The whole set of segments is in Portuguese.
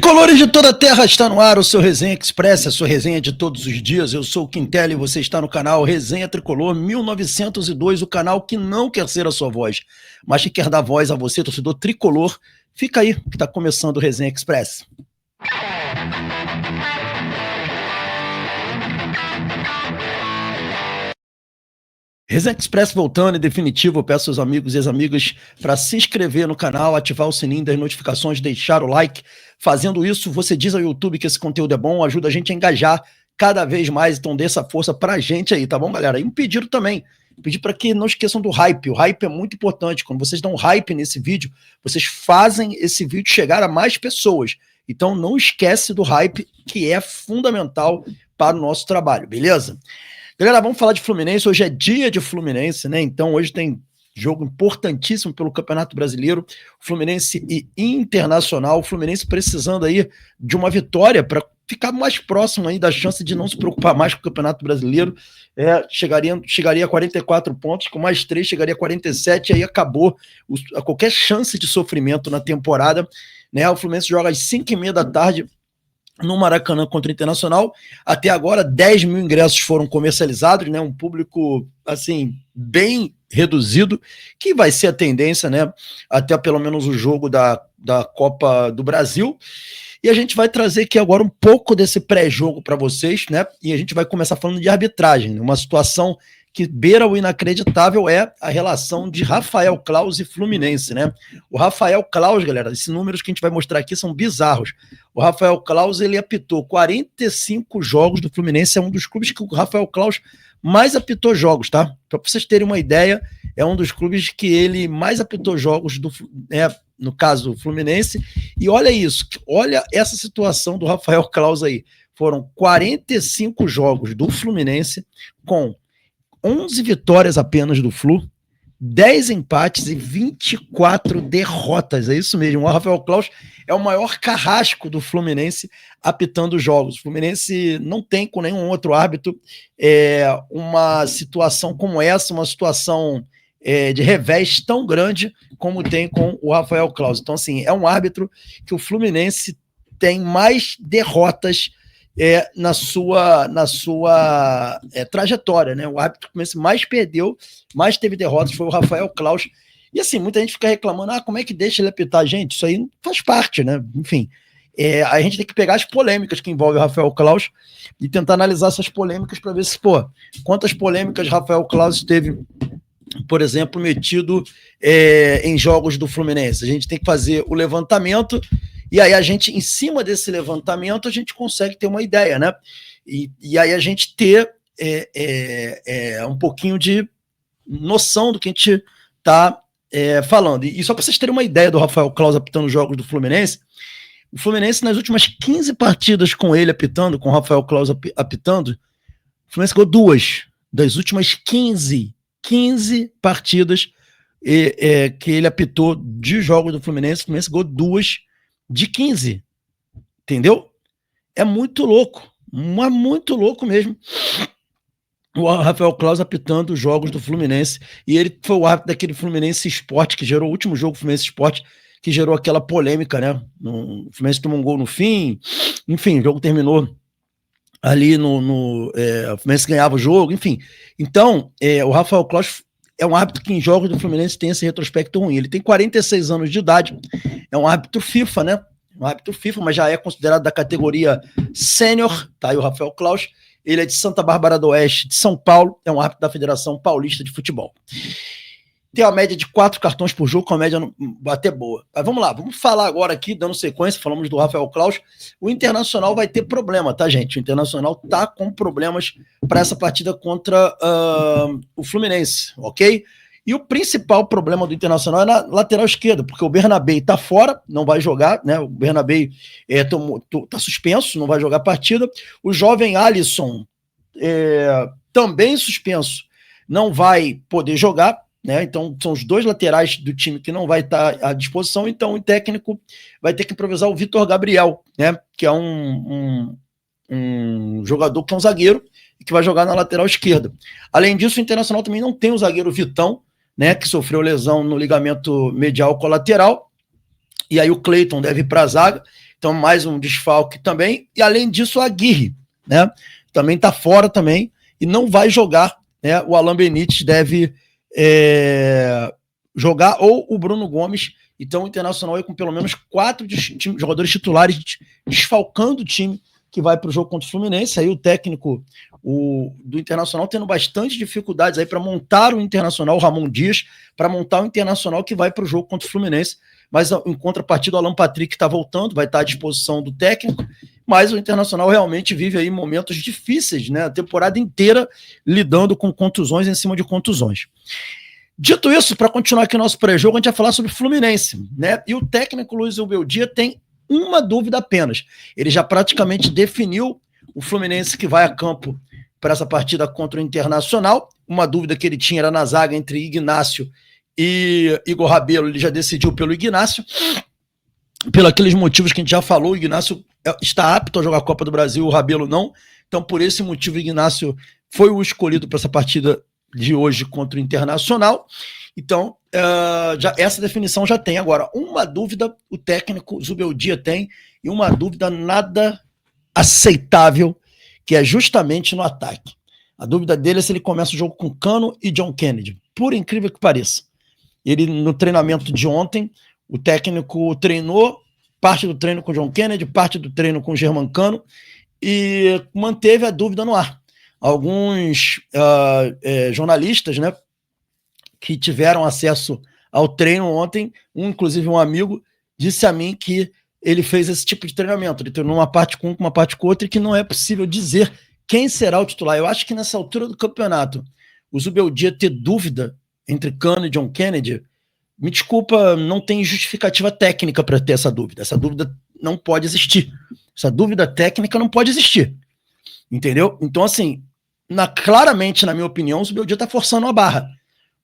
Tricolores de toda a terra, está no ar o seu Resenha Express, a sua resenha de todos os dias. Eu sou o Quintelli e você está no canal Resenha Tricolor 1902, o canal que não quer ser a sua voz, mas que quer dar voz a você, torcedor tricolor. Fica aí, que está começando o Resenha Express. Resenha Express voltando, em definitivo, eu peço aos amigos e às amigas para se inscrever no canal, ativar o sininho das notificações, deixar o like. Fazendo isso, você diz ao YouTube que esse conteúdo é bom, ajuda a gente a engajar cada vez mais, então dê essa força pra gente aí, tá bom, galera? E um pedido também, pedir para que não esqueçam do hype, o hype é muito importante, quando vocês dão hype nesse vídeo, vocês fazem esse vídeo chegar a mais pessoas, então não esquece do hype, que é fundamental para o nosso trabalho, beleza? Galera, vamos falar de Fluminense. Hoje é dia de Fluminense, né? Então hoje tem jogo importantíssimo pelo Campeonato Brasileiro, Fluminense e Internacional. O Fluminense precisando aí de uma vitória para ficar mais próximo aí da chance de não se preocupar mais com o Campeonato Brasileiro. Chegaria a 44 pontos, com mais 3 chegaria a 47, aí acabou qualquer chance de sofrimento na temporada, né? O Fluminense joga às 5h30 da tarde no Maracanã contra o Internacional. Até agora 10 mil ingressos foram comercializados, né? Um público assim bem reduzido, que vai ser a tendência, né? Até pelo menos o jogo da Copa do Brasil. E a gente vai trazer aqui agora um pouco desse pré-jogo para vocês, né? E a gente vai começar falando de arbitragem, uma situação que beira o inacreditável é a relação de Rafael Claus e Fluminense, né? O Rafael Claus, galera, esses números que a gente vai mostrar aqui são bizarros. O Rafael Claus, ele apitou 45 jogos do Fluminense, é um dos clubes que o Rafael Claus mais apitou jogos, tá? Para vocês terem uma ideia, é um dos clubes que ele mais apitou jogos, no caso, o Fluminense. E olha isso, olha essa situação do Rafael Claus aí. Foram 45 jogos do Fluminense com 11 vitórias apenas do Flu, 10 empates e 24 derrotas. É isso mesmo. O Rafael Claus é o maior carrasco do Fluminense apitando jogos. O Fluminense não tem com nenhum outro árbitro uma situação como essa, uma situação de revés tão grande como tem com o Rafael Claus. Então, assim, é um árbitro que o Fluminense tem mais derrotas na sua trajetória, né? O árbitro que mais perdeu, mais teve derrotas foi o Rafael Claus. E assim, muita gente fica reclamando, como é que deixa ele apitar? Gente, isso aí faz parte, né? Enfim, a gente tem que pegar as polêmicas que envolvem o Rafael Claus e tentar analisar essas polêmicas para ver se, quantas polêmicas Rafael Claus teve, por exemplo, metido em jogos do Fluminense. A gente tem que fazer o levantamento. E aí a gente, em cima desse levantamento, a gente consegue ter uma ideia, né? E aí a gente ter um pouquinho de noção do que a gente está falando. E só para vocês terem uma ideia do Rafael Claus apitando os jogos do Fluminense, o Fluminense, nas últimas 15 partidas com ele apitando, com o Rafael Claus apitando, o Fluminense ganhou 2 das últimas 15 partidas que ele apitou de jogos do Fluminense. O Fluminense ganhou 2 de 15, entendeu? É muito louco, mas muito louco mesmo. O Rafael Claus apitando os jogos do Fluminense, e ele foi o árbitro daquele Fluminense Sport, que gerou o último jogo do Fluminense Sport, que gerou aquela polêmica, né? O Fluminense tomou um gol no fim, enfim, o jogo terminou ali o Fluminense ganhava o jogo, enfim. Então, o Rafael Claus é um árbitro que em jogos do Fluminense tem esse retrospecto ruim. Ele tem 46 anos de idade, é um árbitro FIFA, né? Um árbitro FIFA, mas já é considerado da categoria sênior, tá aí o Rafael Claus. Ele é de Santa Bárbara do Oeste, de São Paulo, é um árbitro da Federação Paulista de Futebol. Tem uma média de 4 cartões por jogo, com uma média até boa. Mas vamos lá, vamos falar agora aqui, dando sequência, falamos do Rafael Claus. O Internacional vai ter problema, tá, gente? O Internacional tá com problemas para essa partida contra o Fluminense, ok? E o principal problema do Internacional é na lateral esquerda, porque o Bernabei tá fora, não vai jogar, né? O Bernabei tá suspenso, não vai jogar a partida. O jovem Alisson também suspenso, não vai poder jogar, né? Então são os 2 laterais do time que não vai estar à disposição, então o técnico vai ter que improvisar o Vitor Gabriel, né? Que é um jogador que é um zagueiro e que vai jogar na lateral esquerda. Além disso, o Internacional também não tem o zagueiro Vitão, né? Que sofreu lesão no ligamento medial colateral, E aí o Cleiton deve ir para a zaga, então mais um desfalque também. E além disso, o Aguirre, né? Também está fora também e não vai jogar, né? O Alan Benítez deve jogar, ou o Bruno Gomes. Então o Internacional aí com pelo menos 4 jogadores titulares desfalcando o time que vai para o jogo contra o Fluminense. Aí o técnico do Internacional tendo bastante dificuldades aí para montar o Internacional, o Ramon Dias, para montar o Internacional que vai para o jogo contra o Fluminense. Mas em contrapartida, o Alan Patrick está voltando, vai estar à disposição do técnico, mas o Internacional realmente vive aí momentos difíceis, né? A temporada inteira lidando com contusões em cima de contusões. Dito isso, para continuar aqui o nosso pré-jogo, a gente vai falar sobre o Fluminense, né? E o técnico Luiz Ubeldia tem uma dúvida apenas. Ele já praticamente definiu o Fluminense que vai a campo para essa partida contra o Internacional. Uma dúvida que ele tinha era na zaga entre Ignácio e Igor Rabelo. Ele já decidiu pelo Ignácio, pelos aqueles motivos que a gente já falou. O Ignácio está apto a jogar a Copa do Brasil, o Rabelo não. Então, por esse motivo, o Ignácio foi o escolhido para essa partida de hoje contra o Internacional. Então, essa definição já tem. Agora, uma dúvida o técnico Zubeldia tem, e uma dúvida nada aceitável, que é justamente no ataque. A dúvida dele é se ele começa o jogo com Cano e John Kennedy. Por incrível que pareça. Ele, no treinamento de ontem, o técnico treinou parte do treino com John Kennedy, parte do treino com Germancano, e manteve a dúvida no ar. Alguns jornalistas, né, que tiveram acesso ao treino ontem, inclusive um amigo, disse a mim que ele fez esse tipo de treinamento. Ele treinou uma parte com uma parte com outra, e que não é possível dizer quem será o titular. Eu acho que nessa altura do campeonato, o Zubeldia ter dúvida entre Cano e John Kennedy, me desculpa, não tem justificativa técnica para ter essa dúvida. Essa dúvida não pode existir. Essa dúvida técnica não pode existir. Entendeu? Então, assim, claramente, na minha opinião, o Zubeldia está forçando a barra.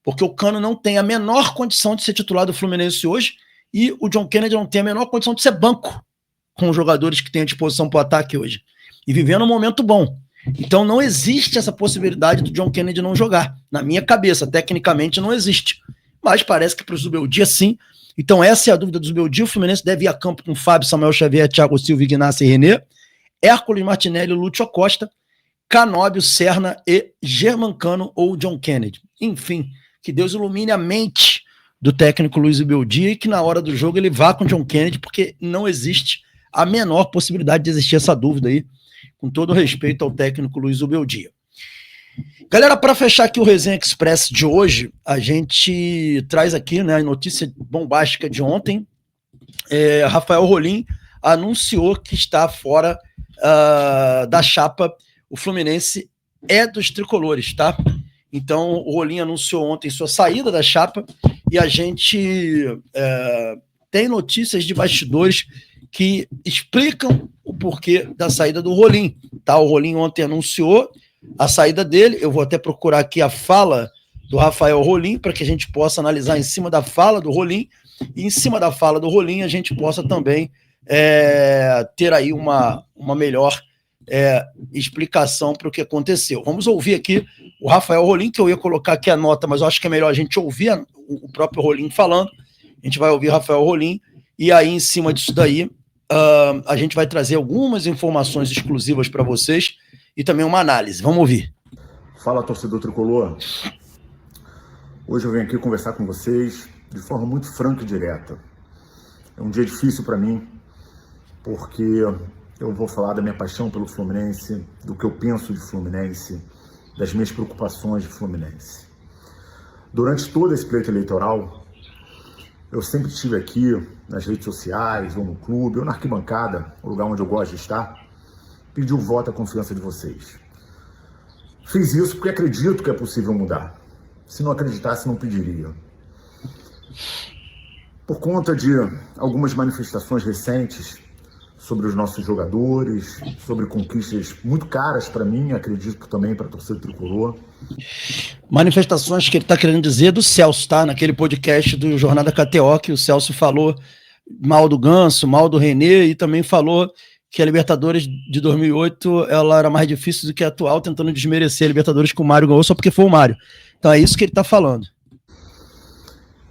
Porque o Cano não tem a menor condição de ser titular do Fluminense hoje, e o John Kennedy não tem a menor condição de ser banco com os jogadores que tem à disposição para o ataque hoje. E vivendo um momento bom. Então não existe essa possibilidade do John Kennedy não jogar. Na minha cabeça, tecnicamente não existe. Mas parece que para o Zubeldia sim. Então essa é a dúvida do Zubeldia. O Fluminense deve ir a campo com Fábio, Samuel Xavier, Thiago Silva, Ignacio e René, Hércules Martinelli, Lúcio Costa, Canóbio, Serna e Germancano ou John Kennedy. Enfim, que Deus ilumine a mente do técnico Luiz Ubeldia e que na hora do jogo ele vá com John Kennedy, porque não existe a menor possibilidade de existir essa dúvida aí, com todo respeito ao técnico Luiz Ubeldia. Galera, para fechar aqui o Resenha Express de hoje, a gente traz aqui, né, a notícia bombástica de ontem. Rafael Rolim anunciou que está fora da chapa. O Fluminense é dos tricolores, tá? Então, o Rolim anunciou ontem sua saída da chapa, e a gente tem notícias de bastidores que explicam o porquê da saída do Rolim. Tá? O Rolim ontem anunciou a saída dele. Eu vou até procurar aqui a fala do Rafael Rolim, para que a gente possa analisar em cima da fala do Rolim, e em cima da fala do Rolim a gente possa também ter aí uma melhor explicação para o que aconteceu. Vamos ouvir aqui o Rafael Rolim, que eu ia colocar aqui a nota, mas eu acho que é melhor a gente ouvir o próprio Rolim falando. A gente vai ouvir o Rafael Rolim, e aí em cima disso daí a gente vai trazer algumas informações exclusivas para vocês e também uma análise. Vamos ouvir. Fala, torcedor tricolor. Hoje eu venho aqui conversar com vocês de forma muito franca e direta. É um dia difícil para mim, porque eu vou falar da minha paixão pelo Fluminense, do que eu penso de Fluminense, das minhas preocupações de Fluminense. Durante todo esse pleito eleitoral, eu sempre estive aqui nas redes sociais, ou no clube, ou na arquibancada, o lugar onde eu gosto de estar, pedir o voto à confiança de vocês. Fiz isso porque acredito que é possível mudar. Se não acreditasse, não pediria. Por conta de algumas manifestações recentes sobre os nossos jogadores, sobre conquistas muito caras para mim, acredito também para a torcida tricolor. Manifestações que ele está querendo dizer do Celso, tá? Naquele podcast do Jornada KTO, que o Celso falou mal do Ganso, mal do René, e também falou que a Libertadores de 2008 ela era mais difícil do que a atual, tentando desmerecer a Libertadores que o Mário ganhou só porque foi o Mário. Então é isso que ele está falando.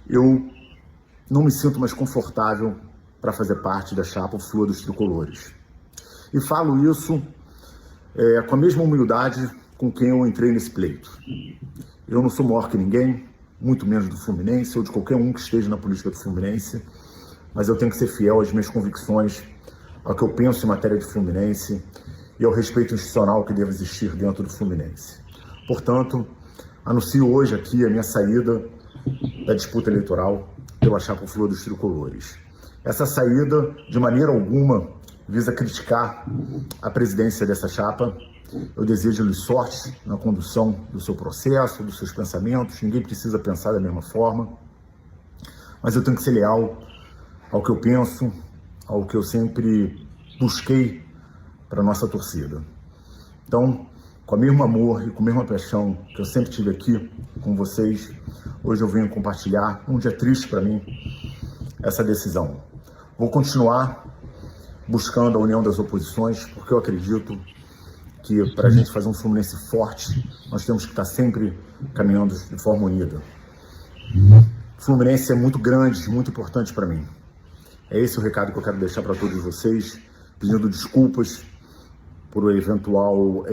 Eu não me sinto mais confortável para fazer parte da chapa Flor dos Tricolores. E falo isso com a mesma humildade com quem eu entrei nesse pleito. Eu não sou maior que ninguém, muito menos do Fluminense ou de qualquer um que esteja na política do Fluminense, mas eu tenho que ser fiel às minhas convicções, ao que eu penso em matéria de Fluminense e ao respeito institucional que deve existir dentro do Fluminense. Portanto, anuncio hoje aqui a minha saída da disputa eleitoral pela chapa Flor dos Tricolores. Essa saída, de maneira alguma, visa criticar a presidência dessa chapa. Eu desejo-lhe sorte na condução do seu processo, dos seus pensamentos. Ninguém precisa pensar da mesma forma, mas eu tenho que ser leal ao que eu penso, ao que eu sempre busquei para a nossa torcida. Então, com o mesmo amor e com a mesma paixão que eu sempre tive aqui com vocês, hoje eu venho compartilhar, um dia triste para mim, essa decisão. Vou continuar buscando a união das oposições, porque eu acredito que para a gente fazer um Fluminense forte, nós temos que estar sempre caminhando de forma unida. O Fluminense é muito grande, muito importante para mim. É esse o recado que eu quero deixar para todos vocês, pedindo desculpas por o eventual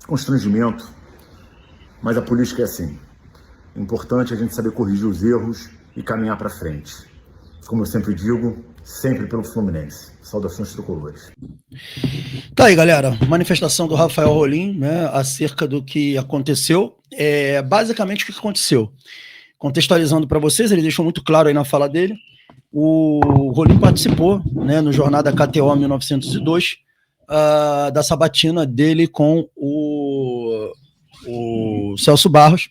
constrangimento, mas a política é assim. É importante a gente saber corrigir os erros e caminhar para frente. Como eu sempre digo, sempre pelo Fluminense. Saudações tricolores. Tá aí, galera. Manifestação do Rafael Rolim, né, acerca do que aconteceu. Basicamente, o que aconteceu? Contextualizando para vocês, ele deixou muito claro aí na fala dele. O Rolim participou, né, no Jornada KTO 1902, da sabatina dele com o Celso Barros.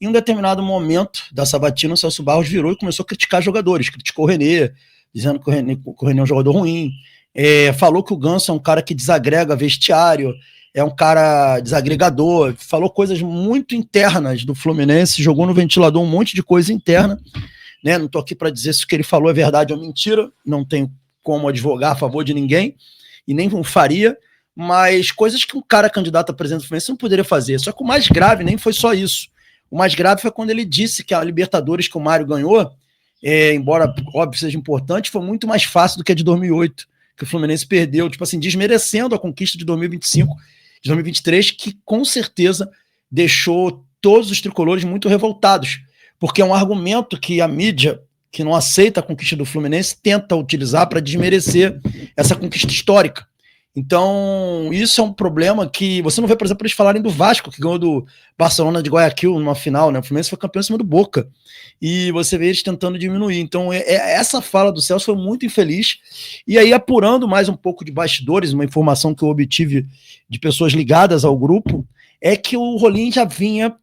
Em um determinado momento da sabatina, o Celso Barros virou e começou a criticar jogadores. Criticou o René, dizendo que o René é um jogador ruim. Falou que o Ganso é um cara que desagrega vestiário, é um cara desagregador. Falou coisas muito internas do Fluminense, jogou no ventilador um monte de coisa interna. Né? Não estou aqui para dizer se o que ele falou é verdade ou mentira, não tenho como advogar a favor de ninguém, e nem faria, mas coisas que um cara candidato a presidente do Fluminense não poderia fazer. Só que o mais grave nem foi só isso. O mais grave foi quando ele disse que a Libertadores que o Mário ganhou, embora, óbvio, seja importante, foi muito mais fácil do que a de 2008, que o Fluminense perdeu, tipo assim, desmerecendo a conquista de 2025, de 2023, que com certeza deixou todos os tricolores muito revoltados, porque é um argumento que a mídia, que não aceita a conquista do Fluminense, tenta utilizar para desmerecer essa conquista histórica. Então, isso é um problema que você não vê, por exemplo, eles falarem do Vasco, que ganhou do Barcelona de Guayaquil numa final, né? O Fluminense foi campeão em cima do Boca. E você vê eles tentando diminuir. Então, essa fala do Celso foi muito infeliz. E aí, apurando mais um pouco de bastidores, uma informação que eu obtive de pessoas ligadas ao grupo, é que o Rolim já vinha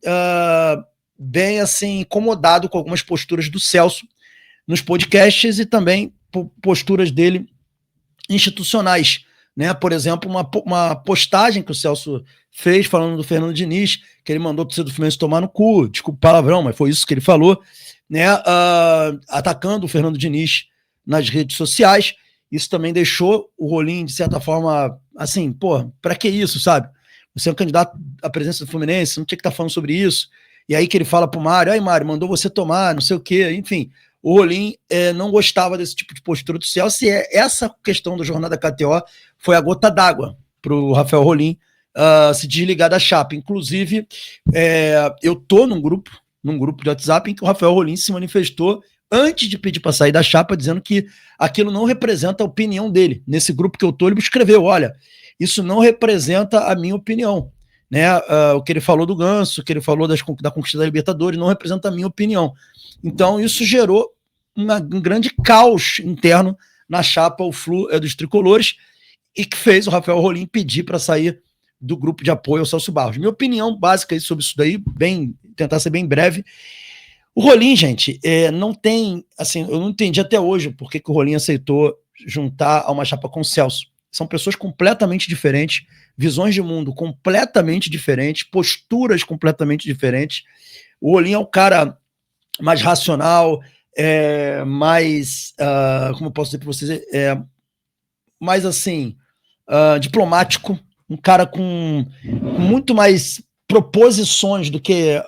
bem assim, incomodado com algumas posturas do Celso nos podcasts e também posturas dele institucionais. Né? Por exemplo, uma postagem que o Celso fez falando do Fernando Diniz, que ele mandou o torcedor do Fluminense tomar no cu, desculpa o palavrão, mas foi isso que ele falou, né? Atacando o Fernando Diniz nas redes sociais. Isso também deixou o Rolim, de certa forma, assim, pra que isso, sabe? Você é um candidato à presidência do Fluminense, não tinha que estar falando sobre isso. E aí que ele fala pro Mário, aí Mário, mandou você tomar, não sei o quê, enfim. O Rolim não gostava desse tipo de postura do Celso, e essa questão da Jornada KTO foi a gota d'água para o Rafael Rolim se desligar da chapa. Inclusive, eu tô num grupo de WhatsApp em que o Rafael Rolim se manifestou antes de pedir para sair da chapa, dizendo que aquilo não representa a opinião dele. Nesse grupo que eu tô, ele escreveu, olha, isso não representa a minha opinião. Né? O que ele falou do Ganso, o que ele falou da conquista da Libertadores, não representa a minha opinião. Então, isso gerou um grande caos interno na chapa, o Flu dos tricolores, e que fez o Rafael Rolim pedir para sair do grupo de apoio ao Celso Barros. Minha opinião básica sobre isso daí, tentar ser bem breve. O Rolim, gente, não tem, assim, eu não entendi até hoje por que o Rolim aceitou juntar a uma chapa com o Celso. São pessoas completamente diferentes, visões de mundo completamente diferentes, posturas completamente diferentes. O Rolim é um cara mais racional, mais, como eu posso dizer para vocês, mais assim, diplomático, um cara com muito mais proposições do que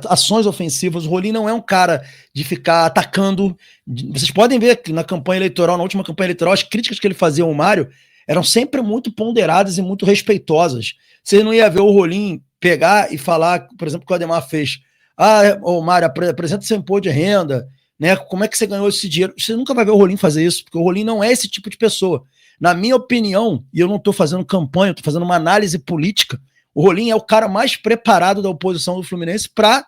ações ofensivas. O Rolim não é um cara de ficar atacando. Vocês podem ver que na campanha eleitoral, na última campanha eleitoral, as críticas que ele fazia ao Mário eram sempre muito ponderadas e muito respeitosas. Você não ia ver o Rolim pegar e falar, por exemplo, o que o Ademar fez. Ô Mário, apresenta seu imposto de renda, né? Como é que você ganhou esse dinheiro? Você nunca vai ver o Rolim fazer isso, porque o Rolim não é esse tipo de pessoa. Na minha opinião, e eu não estou fazendo campanha, estou fazendo uma análise política, o Rolim é o cara mais preparado da oposição do Fluminense para,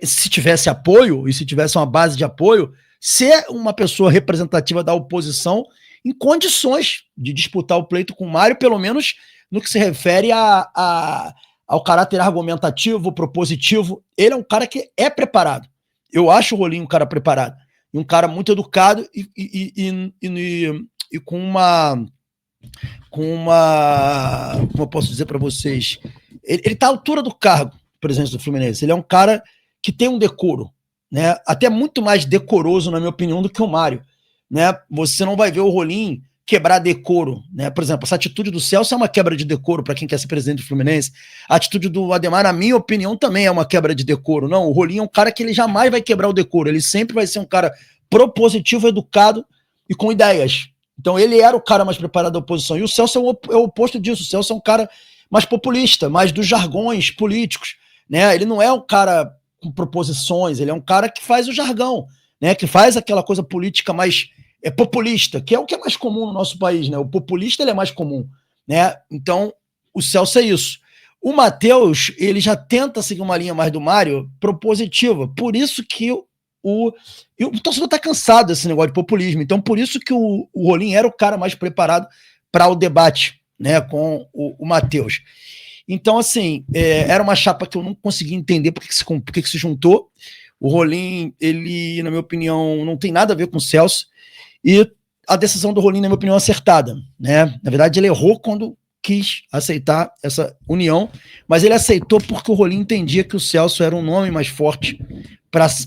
se tivesse apoio, e se tivesse uma base de apoio, ser uma pessoa representativa da oposição em condições de disputar o pleito com o Mário, pelo menos no que se refere ao caráter argumentativo, propositivo. Ele é um cara que é preparado. Eu acho o Rolim um cara preparado. E um cara muito educado e com uma... Como eu posso dizer para vocês? Ele está à altura do cargo, presidente do Fluminense. Ele é um cara que tem um decoro, né? Até muito mais decoroso, na minha opinião, do que o Mário, né? Você não vai ver o Rolim quebrar decoro, né? Por exemplo, essa atitude do Celso é uma quebra de decoro para quem quer ser presidente do Fluminense. A atitude do Ademar, na minha opinião, também é uma quebra de decoro. Não, o Rolim é um cara que ele jamais vai quebrar o decoro. Ele sempre vai ser um cara propositivo, educado e com ideias. Então ele era o cara mais preparado da oposição. E o Celso é o oposto disso. O Celso é um cara mais populista, mais dos jargões políticos, né? Ele não é um cara com proposições, ele é um cara que faz o jargão, né? Que faz aquela coisa política mais populista, que é o que é mais comum no nosso país, né? O populista ele é mais comum, né? Então o Celso é isso. O Matheus, ele já tenta seguir uma linha mais do Mário propositiva. Por isso que o torcedor está cansado desse negócio de populismo. Então, por isso que o Rolim era o cara mais preparado para o debate, né, com o Matheus. Então, assim, era uma chapa que eu não conseguia entender por que se juntou. O Rolim, ele, na minha opinião, não tem nada a ver com o Celso. E a decisão do Rolim, na minha opinião, é acertada, né? Na verdade, ele errou quando quis aceitar essa união, mas ele aceitou porque o Rolim entendia que o Celso era um nome mais forte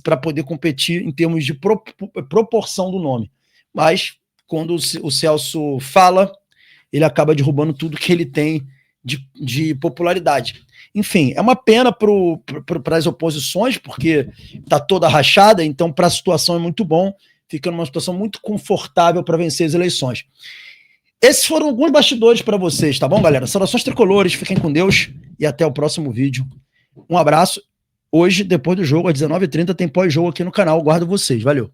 para poder competir em termos de proporção do nome. Mas, quando o Celso fala, ele acaba derrubando tudo que ele tem de popularidade. Enfim, é uma pena para as oposições, porque está toda rachada, então para a situação é muito bom, fica numa situação muito confortável para vencer as eleições. Esses foram alguns bastidores para vocês, tá bom, galera? Saudações tricolores, fiquem com Deus e até o próximo vídeo. Um abraço. Hoje, depois do jogo, às 19h30, tem pós-jogo aqui no canal. Guardo vocês. Valeu.